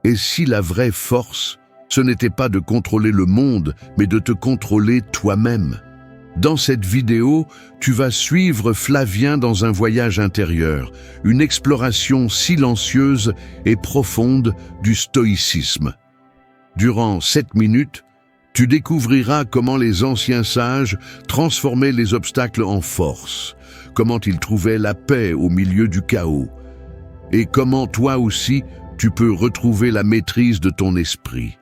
Et si la vraie force, ce n'était pas de contrôler le monde, mais de te contrôler toi-même? Dans cette vidéo, tu vas suivre Flavien dans un voyage intérieur, une exploration silencieuse et profonde du stoïcisme. Durant 7 minutes, tu découvriras comment les anciens sages transformaient les obstacles en force, comment ils trouvaient la paix au milieu du chaos, et comment toi aussi tu peux retrouver la maîtrise de ton esprit.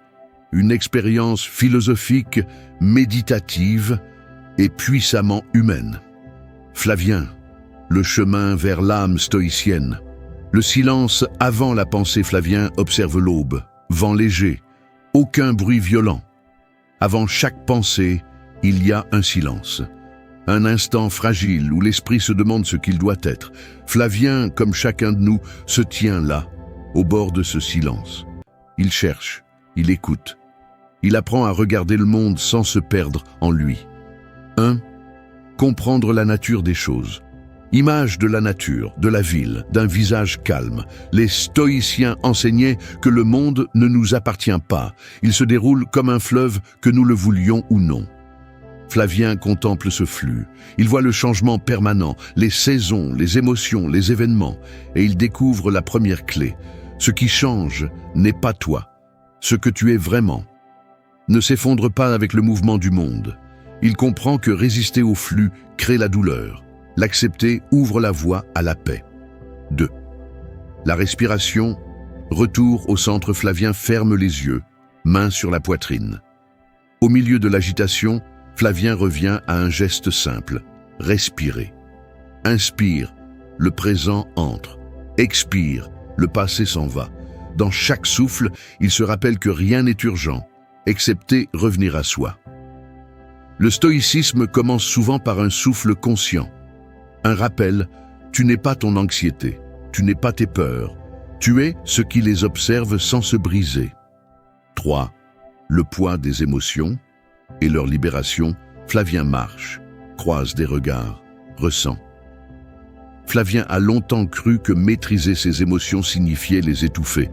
Une expérience philosophique, méditative et puissamment humaine. Flavien, le chemin vers l'âme stoïcienne. Le silence avant la pensée. Flavien observe l'aube, vent léger, aucun bruit violent. Avant chaque pensée, il y a un silence. Un instant fragile où l'esprit se demande ce qu'il doit être. Flavien, comme chacun de nous, se tient là, au bord de ce silence. Il cherche, il écoute. Il apprend à regarder le monde sans se perdre en lui. 1. Comprendre la nature des choses. Image de la nature, de la ville, d'un visage calme. Les stoïciens enseignaient que le monde ne nous appartient pas. Il se déroule comme un fleuve, que nous le voulions ou non. Flavien contemple ce flux. Il voit le changement permanent, les saisons, les émotions, les événements, et il découvre la première clé. Ce qui change n'est pas toi. Ce que tu es vraiment ne s'effondre pas avec le mouvement du monde. Il comprend que résister au flux crée la douleur. L'accepter ouvre la voie à la paix. 2. La respiration, retour au centre. Flavien ferme les yeux, main sur la poitrine. Au milieu de l'agitation, Flavien revient à un geste simple, respirer. Inspire, le présent entre. Expire, le passé s'en va. Dans chaque souffle, il se rappelle que rien n'est urgent, excepté revenir à soi. Le stoïcisme commence souvent par un souffle conscient. Un rappel, tu n'es pas ton anxiété, tu n'es pas tes peurs, tu es ce qui les observe sans se briser. 3. Le poids des émotions et leur libération. Flavien marche, croise des regards, ressent. Flavien a longtemps cru que maîtriser ses émotions signifiait les étouffer.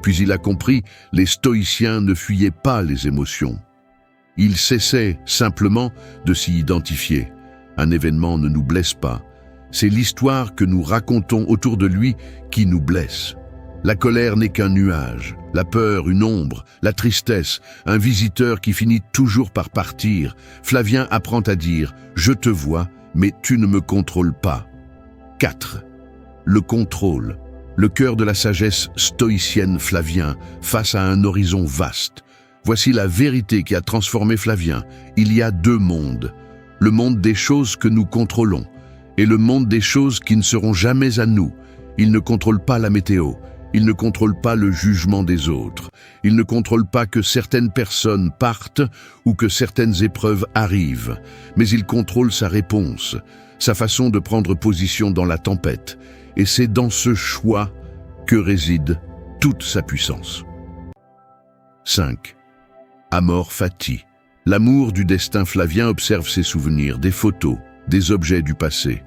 Puis il a compris, les stoïciens ne fuyaient pas les émotions. Ils cessaient simplement de s'y identifier. Un événement ne nous blesse pas. C'est l'histoire que nous racontons autour de lui qui nous blesse. La colère n'est qu'un nuage, la peur une ombre, la tristesse un visiteur qui finit toujours par partir. Flavien apprend à dire « Je te vois, mais tu ne me contrôles pas ». 4. Le contrôle. Le cœur de la sagesse stoïcienne. Flavien, face à un horizon vaste. Voici la vérité qui a transformé Flavien. Il y a 2 mondes. Le monde des choses que nous contrôlons et le monde des choses qui ne seront jamais à nous. Il ne contrôle pas la météo. Il ne contrôle pas le jugement des autres. Il ne contrôle pas que certaines personnes partent ou que certaines épreuves arrivent. Mais il contrôle sa réponse, sa façon de prendre position dans la tempête. Et c'est dans ce choix que réside toute sa puissance. 5. Amor fati. L'amour du destin. Flavien observe ses souvenirs, des photos, des objets du passé.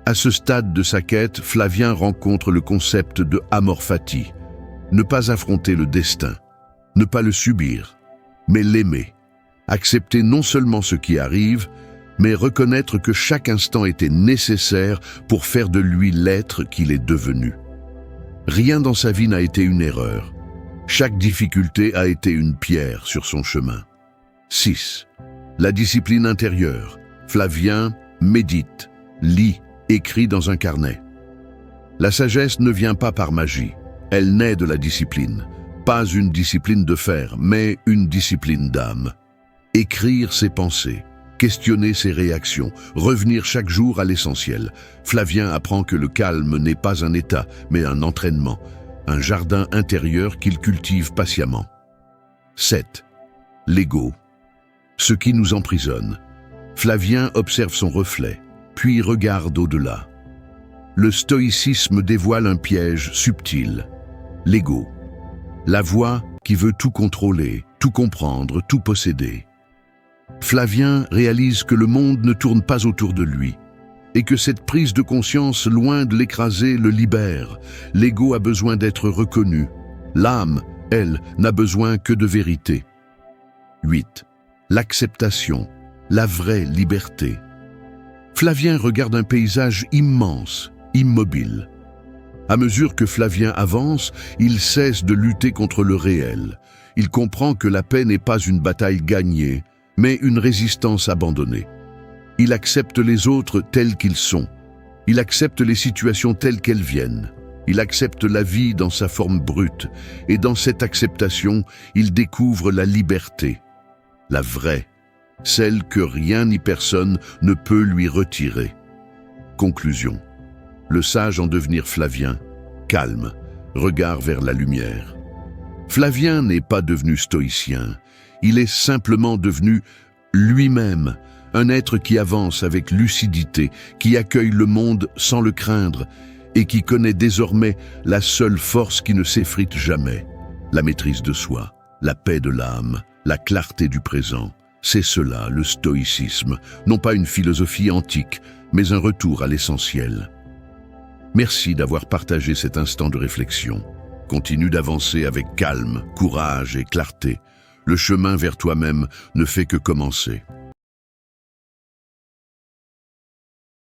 À ce stade de sa quête, Flavien rencontre le concept de amor fati. Ne pas affronter le destin, ne pas le subir, mais l'aimer. Accepter non seulement ce qui arrive, mais reconnaître que chaque instant était nécessaire pour faire de lui l'être qu'il est devenu. Rien dans sa vie n'a été une erreur. Chaque difficulté a été une pierre sur son chemin. 6. La discipline intérieure. Flavien médite, lit, écrit dans un carnet. La sagesse ne vient pas par magie. Elle naît de la discipline. Pas une discipline de fer, mais une discipline d'âme. Écrire ses pensées, questionner ses réactions, revenir chaque jour à l'essentiel. Flavien apprend que le calme n'est pas un état, mais un entraînement, un jardin intérieur qu'il cultive patiemment. 7. L'ego. Ce qui nous emprisonne. Flavien observe son reflet, puis regarde au-delà. Le stoïcisme dévoile un piège subtil, l'ego. La voix qui veut tout contrôler, tout comprendre, tout posséder. Flavien réalise que le monde ne tourne pas autour de lui et que cette prise de conscience, loin de l'écraser, le libère. L'ego a besoin d'être reconnu. L'âme Elle n'a besoin que de vérité. 8. L'acceptation, la vraie liberté. Flavien regarde un paysage immense, immobile. À mesure que Flavien avance, il cesse de lutter contre le réel. Il comprend que la paix n'est pas une bataille gagnée, mais une résistance abandonnée. Il accepte les autres tels qu'ils sont. Il accepte les situations telles qu'elles viennent. Il accepte la vie dans sa forme brute, et dans cette acceptation, il découvre la liberté, la vraie, celle que rien ni personne ne peut lui retirer. Conclusion. Le sage en devenir Flavien, calme, regard vers la lumière. Flavien n'est pas devenu stoïcien, il est simplement devenu lui-même, un être qui avance avec lucidité, qui accueille le monde sans le craindre, et qui connaît désormais la seule force qui ne s'effrite jamais, la maîtrise de soi, la paix de l'âme, la clarté du présent. C'est cela, le stoïcisme, non pas une philosophie antique, mais un retour à l'essentiel. Merci d'avoir partagé cet instant de réflexion. Continue d'avancer avec calme, courage et clarté. Le chemin vers toi-même ne fait que commencer.